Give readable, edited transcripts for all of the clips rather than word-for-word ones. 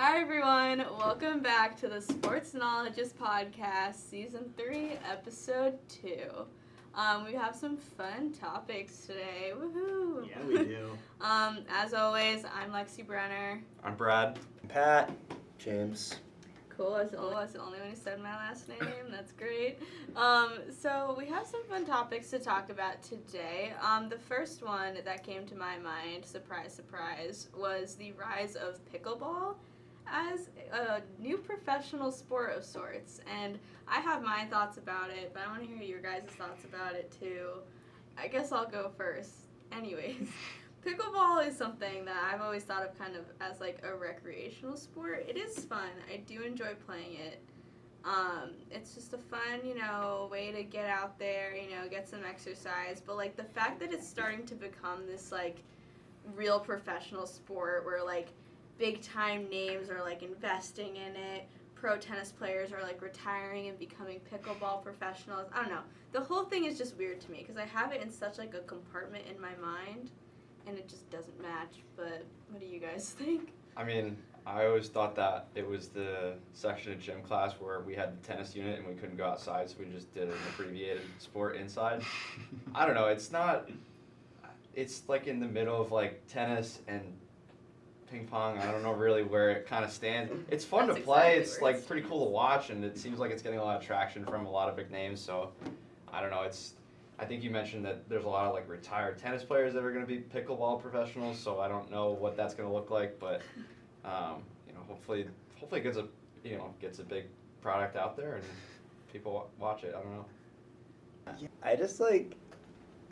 Hi everyone, welcome back to the Sports Knowledgists podcast, season 3, episode 2. We have some fun topics today. Woohoo! Yeah, we do. As always, I'm Lexi Brenner. I'm Brad. Pat. James. Cool, I was the only one who said my last name. That's great. So we have some fun topics to talk about today. The first one that came to my mind, surprise, surprise, was the rise of pickleball as a new professional sport of sorts. And I have my thoughts about it, but I want to hear your guys' thoughts about it too. I guess I'll go first. Anyways, pickleball is something that I've always thought of kind of as like a recreational sport. It is fun. I do enjoy playing it. It's just a fun, way to get out there, get some exercise. But like the fact that it's starting to become this like real professional sport where like big time names are like investing in it. Pro tennis players are like retiring and becoming pickleball professionals. I don't know. The whole thing is just weird to me because I have it in such like a compartment in my mind and it just doesn't match. But what do you guys think? I mean, I always thought that it was the section of gym class where we had the tennis unit and we couldn't go outside, so we just did an abbreviated sport inside. I don't know. It's like in the middle of like tennis and ping pong. I don't know really where it kind of stands. It's fun That's to play. exactly It's where like it pretty cool to watch, and it seems like it's getting a lot of traction from a lot of big names. So I don't know. I think you mentioned that there's a lot of like retired tennis players that are going to be pickleball professionals. So I don't know what that's going to look like, but hopefully it gets a big product out there and people watch it. I don't know.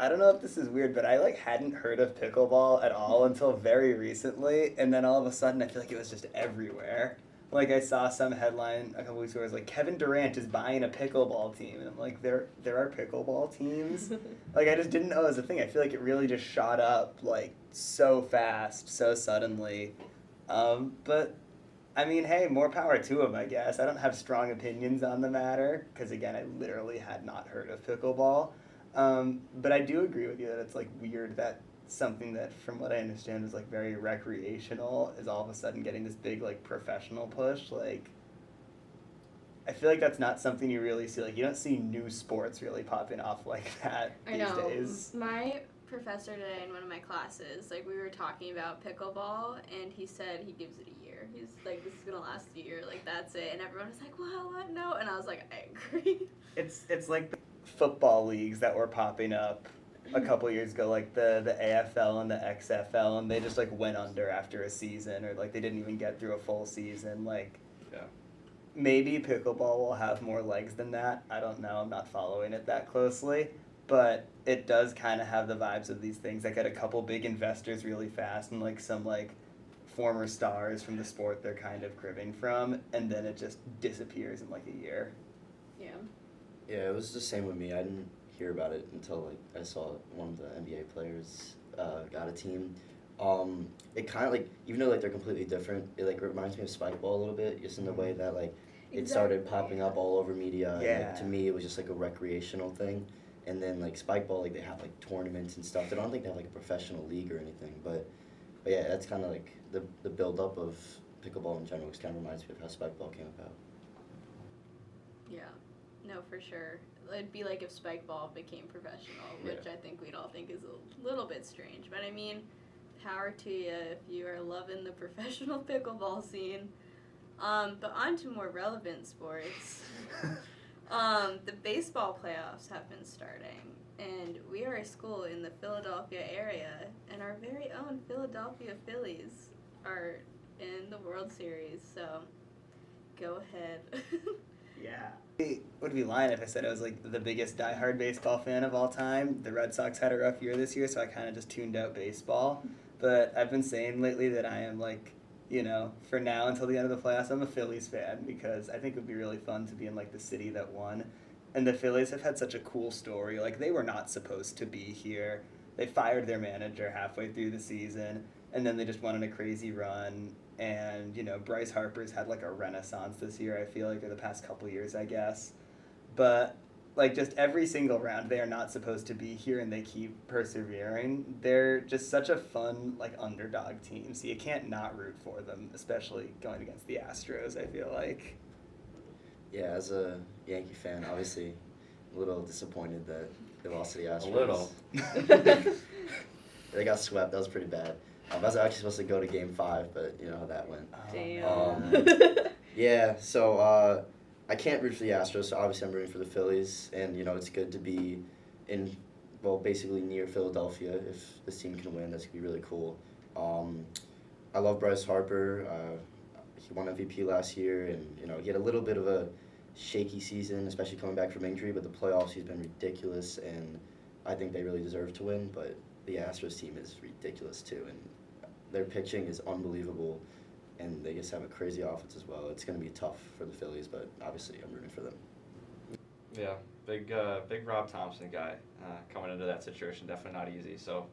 I don't know if this is weird, but I hadn't heard of pickleball at all until very recently, and then all of a sudden I feel like it was just everywhere. Like I saw some headline a couple weeks ago, it was like Kevin Durant is buying a pickleball team, and I'm like, there are pickleball teams? Like I just didn't know it was a thing. I feel like it really just shot up like so fast, so suddenly. But I mean, hey, more power to him, I guess. I don't have strong opinions on the matter because again, I literally had not heard of pickleball. But I do agree with you that it's like weird that something that, from what I understand, is like very recreational is all of a sudden getting this big like professional push. Like, I feel like that's not something you really see. Like, you don't see new sports really popping off like that these days. My professor today in one of my classes, like we were talking about pickleball, and he said he gives it a year. He's like, this is gonna last a year. Like that's it. And everyone was like, well, what? No. And I was like, I agree. It's like the football leagues that were popping up a couple years ago, like the AFL and the XFL, and they just like went under after a season, or like they didn't even get through a full season. Like, Yeah. maybe pickleball will have more legs than that. I don't know. I'm not following it that closely, but it does kind of have the vibes of these things that get a couple big investors really fast and like some like former stars from the sport they're kind of cribbing from, and then it just disappears in like a year. Yeah. Yeah, it was the same with me. I didn't hear about it until like I saw one of the NBA players got a team. It kind of like, even though like they're completely different, it like reminds me of spike ball a little bit, just in the way that like it started popping up all over media. Yeah. And, like, to me, it was just like a recreational thing. And then like spike ball, like they have like tournaments and stuff. I don't think they have like a professional league or anything, but yeah, that's kind of like the build up of pickleball in general, which kind of reminds me of how spike ball came about. Yeah. No, for sure. It'd be like if spike ball became professional, which I think we'd all think is a little bit strange. But I mean, power to you if you are loving the professional pickleball scene. But on to more relevant sports. The baseball playoffs have been starting, and we are a school in the Philadelphia area, and our very own Philadelphia Phillies are in the World Series, so go ahead. Yeah. I would be lying if I said I was like the biggest diehard baseball fan of all time. The Red Sox had a rough year this year, so I kind of just tuned out baseball. But I've been saying lately that I am like, for now until the end of the playoffs, I'm a Phillies fan because I think it would be really fun to be in like the city that won. And the Phillies have had such a cool story. Like, they were not supposed to be here. They fired their manager halfway through the season, and then they just went on a crazy run. And, Bryce Harper's had like a renaissance this year, I feel like, or the past couple years, I guess. But like just every single round they are not supposed to be here and they keep persevering. They're just such a fun like underdog team, so you can't not root for them, especially going against the Astros, I feel like. Yeah, as a Yankee fan, obviously a little disappointed that they lost to the Astros. A little. They got swept. That was pretty bad. I was actually supposed to go to Game 5, but you know how that went. Damn. Yeah, so I can't root for the Astros, so obviously I'm rooting for the Phillies, and you know it's good to be in, well, basically near Philadelphia. If this team can win, that's gonna be really cool. I love Bryce Harper. He won MVP last year, and you know he had a little bit of a shaky season, especially coming back from injury. But the playoffs, he's been ridiculous, and I think they really deserve to win. But the Astros team is ridiculous too, and their pitching is unbelievable, and they just have a crazy offense as well. It's going to be tough for the Phillies, but obviously I'm rooting for them. Yeah, big Rob Thompson guy coming into that situation, definitely not easy. So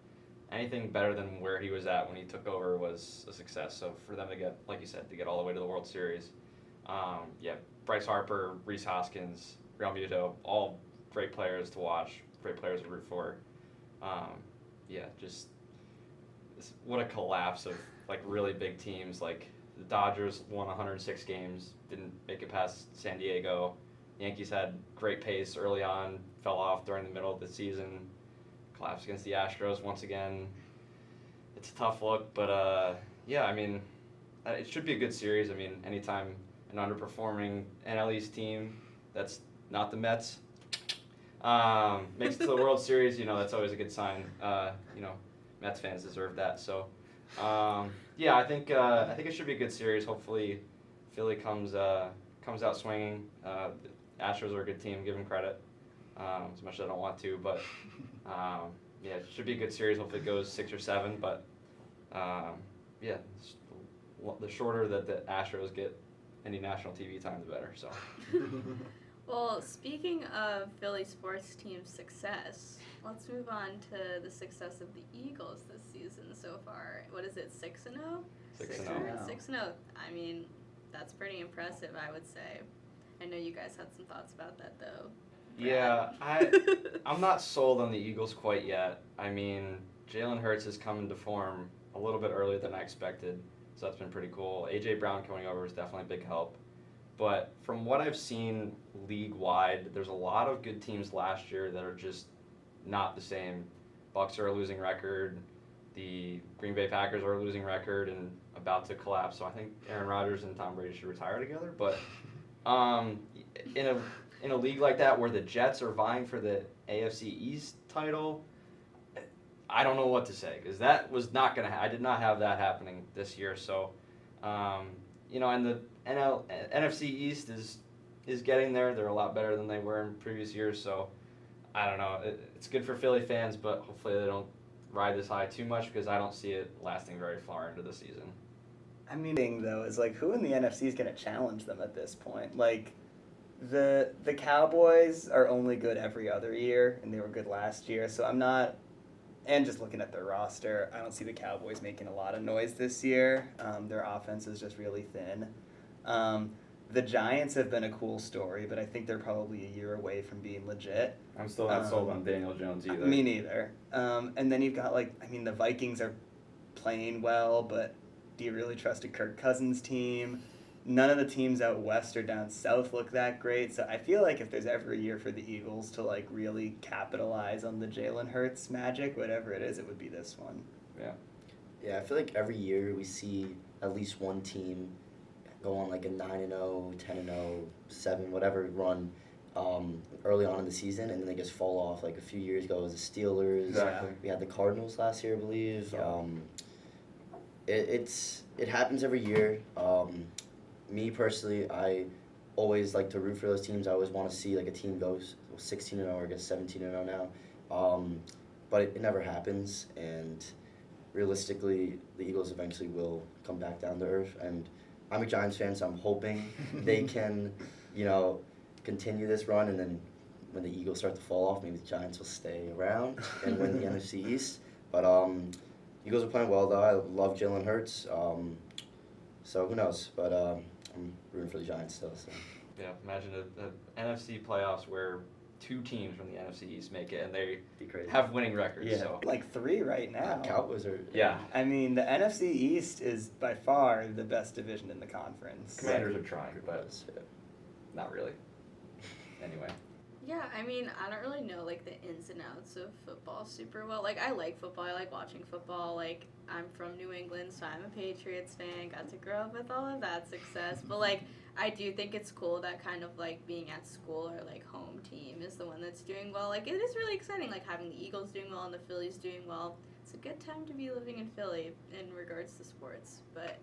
anything better than where he was at when he took over was a success. So for them to get, like you said, to get all the way to the World Series, yeah, Bryce Harper, Rhys Hoskins, Real Muto, all great players to watch, great players to root for. Yeah, just what a collapse of like really big teams. Like the Dodgers won 106 games, didn't make it past San Diego. Yankees had great pace early on, fell off during the middle of the season, collapsed against the Astros once again. It's a tough look, but yeah, I mean, it should be a good series. I mean, anytime an underperforming NL East team that's not the Mets makes it to the World Series, you know, that's always a good sign. You know, Mets fans deserve that. So, yeah, I think it should be a good series. Hopefully, Philly comes out swinging. The Astros are a good team. Give them credit. As much as I don't want to, but yeah, it should be a good series. Hopefully, it goes 6 or 7. But yeah, the shorter that the Astros get any national TV time, the better. So. Well, speaking of Philly sports team success, let's move on to the success of the Eagles this season so far. What is it, 6-0? 6-0. 6-0. I mean, that's pretty impressive, I would say. I know you guys had some thoughts about that, though. Yeah, I'm not sold on the Eagles quite yet. I mean, Jalen Hurts is coming to form a little bit earlier than I expected, so that's been pretty cool. A.J. Brown coming over is definitely a big help. But from what I've seen league-wide, there's a lot of good teams last year that are just not the same. Bucks are a losing record. The Green Bay Packers are a losing record and about to collapse. So I think Aaron Rodgers and Tom Brady should retire together. But in a league like that where the Jets are vying for the AFC East title, I don't know what to say because that was not going to I did not have that happening this year. So, you know, and the NFC East is getting there. They're a lot better than they were in previous years. So, I don't know. It's good for Philly fans, but hopefully they don't ride this high too much because I don't see it lasting very far into the season. I mean, the thing though is like, who in the NFC is going to challenge them at this point? Like, the Cowboys are only good every other year, and they were good last year. So I'm not. And just looking at their roster, I don't see the Cowboys making a lot of noise this year. Their offense is just really thin. The Giants have been a cool story, but I think they're probably a year away from being legit. I'm still not sold on Daniel Jones either. Me neither. And then you've got, like, I mean, the Vikings are playing well, but do you really trust a Kirk Cousins team? None of the teams out west or down south look that great. So I feel like if there's ever a year for the Eagles to, like, really capitalize on the Jalen Hurts magic, whatever it is, it would be this one. Yeah. Yeah, I feel like every year we see at least one team go on like a 9-0, 10-0, 7, whatever run early on in the season, and then they just fall off. Like a few years ago, it was the Steelers. Exactly. We had the Cardinals last year, I believe. Yeah. It happens every year. Me personally, I always like to root for those teams. I always want to see like a team go 16-0 or get 17-0 now, but it never happens. And realistically, the Eagles eventually will come back down to earth. And I'm a Giants fan, so I'm hoping they can, you know, continue this run. And then when the Eagles start to fall off, maybe the Giants will stay around and win the NFC East. But Eagles are playing well though. I love Jalen Hurts. So who knows? But I'm rooting for the Giants still. So. Yeah, imagine a NFC playoffs where 2 teams from the NFC East make it, and they Be crazy. have winning records. Yeah. So Like 3 right now. Cowboys are. yeah, I mean, the NFC East is by far the best division in the conference. Commanders are trying, but Yeah. not really. Anyway. Yeah, I mean, I don't really know, like, the ins and outs of football super well. Like, I like football. I like watching football. Like, I'm from New England, so I'm a Patriots fan. Got to grow up with all of that success. But, like, I do think it's cool that kind of, like, being at school or, like, home team is the one that's doing well. Like, it is really exciting, like, having the Eagles doing well and the Phillies doing well. It's a good time to be living in Philly in regards to sports. But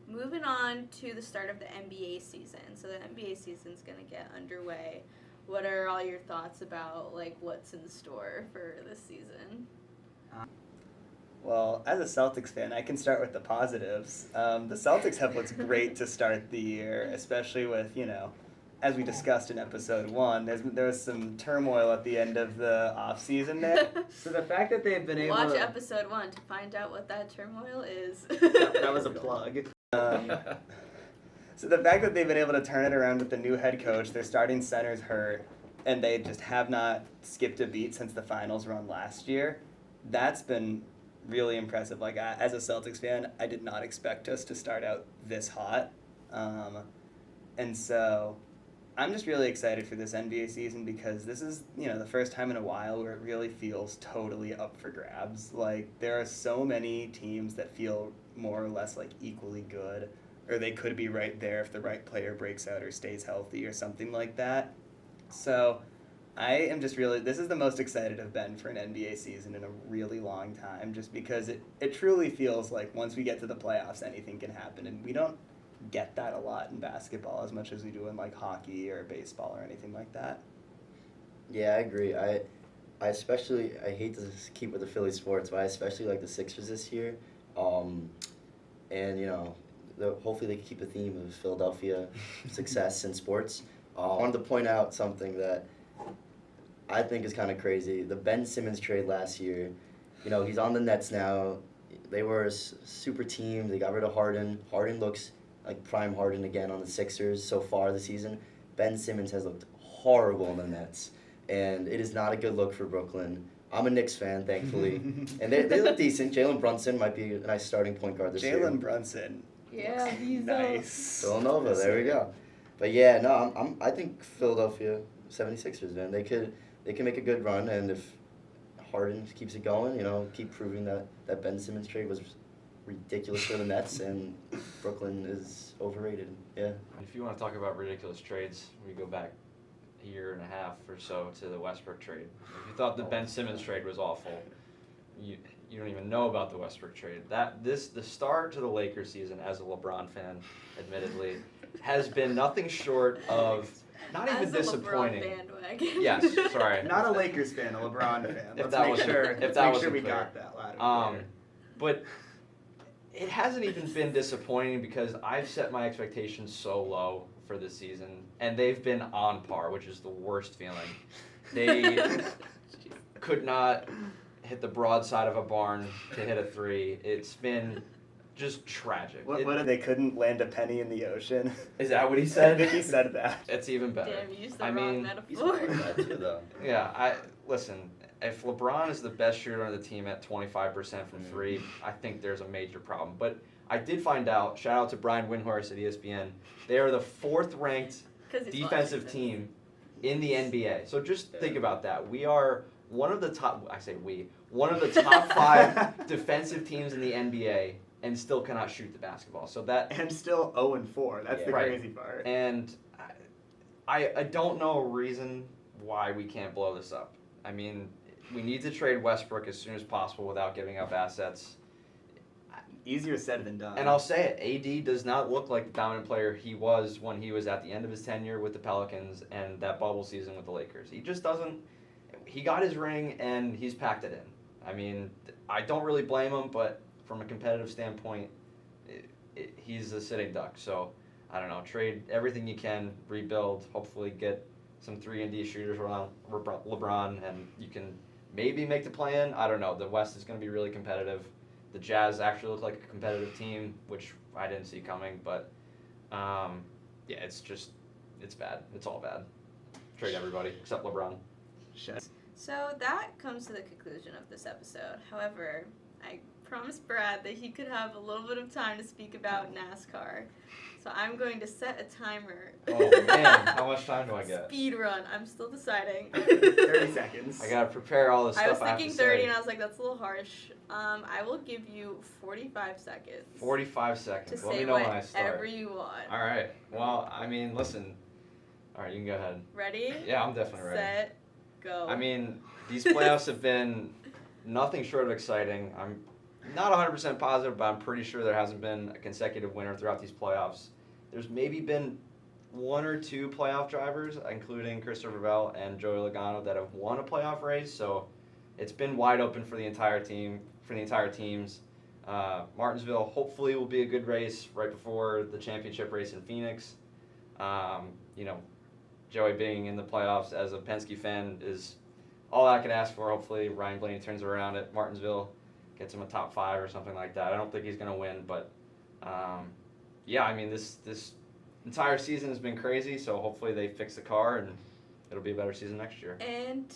moving on to the start of the NBA season. So the NBA season's going to get underway. What are all your thoughts about, like, what's in store for this season? Well, as a Celtics fan, I can start with the positives. The Celtics have looked great to start the year, especially with, as we discussed in episode 1, there was some turmoil at the end of the offseason there. So the fact that they've been able Watch to... episode 1 to find out what that turmoil is. that was a plug. So the fact that they've been able to turn it around with the new head coach, their starting center's hurt, and they just have not skipped a beat since the finals run last year, that's been really impressive. Like, as a Celtics fan, I did not expect us to start out this hot. And so I'm just really excited for this NBA season because this is, the first time in a while where it really feels totally up for grabs. Like, there are so many teams that feel more or less like equally good, or they could be right there if the right player breaks out or stays healthy or something like that. So I am just really, this is the most excited I've been for an NBA season in a really long time, just because it truly feels like once we get to the playoffs, anything can happen. And we don't get that a lot in basketball as much as we do in, like, hockey or baseball or anything like that. Yeah, I agree. I especially, I hate to keep with the Philly sports, but I especially like the Sixers this year. And, hopefully they can keep the theme of Philadelphia success in sports. I wanted to point out something that I think is kind of crazy. The Ben Simmons trade last year, he's on the Nets now. They were a super team. They got rid of Harden. Harden looks like prime Harden again on the Sixers so far this season. Ben Simmons has looked horrible on the Nets, and it is not a good look for Brooklyn. I'm a Knicks fan, thankfully, and they look decent. Jalen Brunson might be a nice starting point guard this year. Jalen Brunson. Yeah, he's Nice. Villanova, there we go. But yeah, no, I think Philadelphia 76ers, man, they can make a good run, and if Harden keeps it going, keep proving that Ben Simmons trade was ridiculous for the Nets, and Brooklyn is overrated. Yeah. If you want to talk about ridiculous trades, we go back a year and a half or so to the Westbrook trade. If you thought the Ben Simmons trade was awful, you don't even know about the Westbrook trade. The start to the Lakers season as a LeBron fan, admittedly, has been nothing short of not even disappointing. As a LeBron bandwagon. Yes, sorry. Not a Lakers fan, a LeBron fan. If Let's make sure we clear. got that loud and clear. But it hasn't even been disappointing because I've set my expectations so low for this season, and they've been on par, which is the worst feeling. They could not hit the broadside of a barn to hit a 3. It's been just tragic. What if they couldn't land a penny in the ocean? Is that what he I said? think he said that. It's even better. Damn, you used the I wrong mean, metaphor. That too, though. Yeah, listen, if LeBron is the best shooter on the team at 25% from 3, I think there's a major problem. But I did find out, shout out to Brian Windhorst at ESPN, they are the 4th ranked 'Cause he's defensive watching team in the NBA. So just think about that. We are one of the top, one of the top 5 defensive teams in the NBA and still cannot shoot the basketball. So that, And still 0-4. That's the Right. crazy part. and I don't know a reason why we can't blow this up. I mean, we need to trade Westbrook as soon as possible without giving up assets. Easier said than done. And I'll say it, AD does not look like the dominant player he was when he was at the end of his tenure with the Pelicans and that bubble season with the Lakers. He just doesn't. He got his ring and he's packed it in. I mean, I don't really blame him, but from a competitive standpoint, he's a sitting duck. So, I don't know, trade everything you can, rebuild, hopefully get some 3-and-D shooters around LeBron, and you can maybe make the play-in. I don't know. The West is going to be really competitive. The Jazz actually look like a competitive team, which I didn't see coming, but yeah, it's bad. It's all bad. Trade everybody except LeBron. So that comes to the conclusion of this episode. However, I promised Brad that he could have a little bit of time to speak about NASCAR. So I'm going to set a timer. Oh man, how much time do I get? Speed run. I'm still deciding. 30 seconds. I gotta prepare all this stuff. I was have thinking to 30 say. and I was like, that's a little harsh. I will give you 45 seconds. 45 To seconds. Let say me know when I start. whatever you want. All right. Well, I mean, listen. All right, you can go ahead. Ready? Yeah, I'm definitely ready. Set. Go. I mean, these playoffs have been nothing short of exciting. I'm not 100% positive, but I'm pretty sure there hasn't been a consecutive winner throughout these playoffs. There's maybe been one or two playoff drivers, including Christopher Bell and Joey Logano, that have won a playoff race. So it's been wide open for the entire team, for the entire teams. Martinsville hopefully will be a good race right before the championship race in Phoenix. You know, Joey being in the playoffs as a Penske fan is all I can ask for. Hopefully Ryan Blaney turns around at Martinsville, gets him a top 5 or something like that. I don't think he's going to win, but yeah, I mean, this entire season has been crazy, so hopefully they fix the car and it'll be a better season next year. And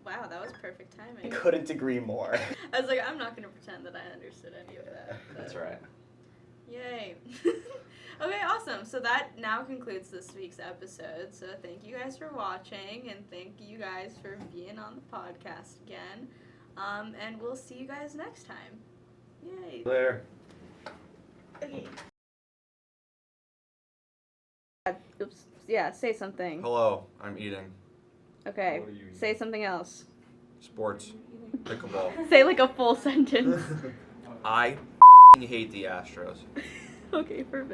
wow, that was perfect timing. Couldn't agree more. I was like, I'm not going to pretend that I understood any of that. That's right. Yay. Okay, awesome. So that now concludes this week's episode. So thank you guys for watching, and thank you guys for being on the podcast again. And we'll see you guys next time. Yay. Later. Okay. Oops. Yeah, say something. Hello, I'm eating. Okay. What are you eating? Say something else. Sports. Pickleball. Say like a full sentence. I hate the Astros. Okay, perfect.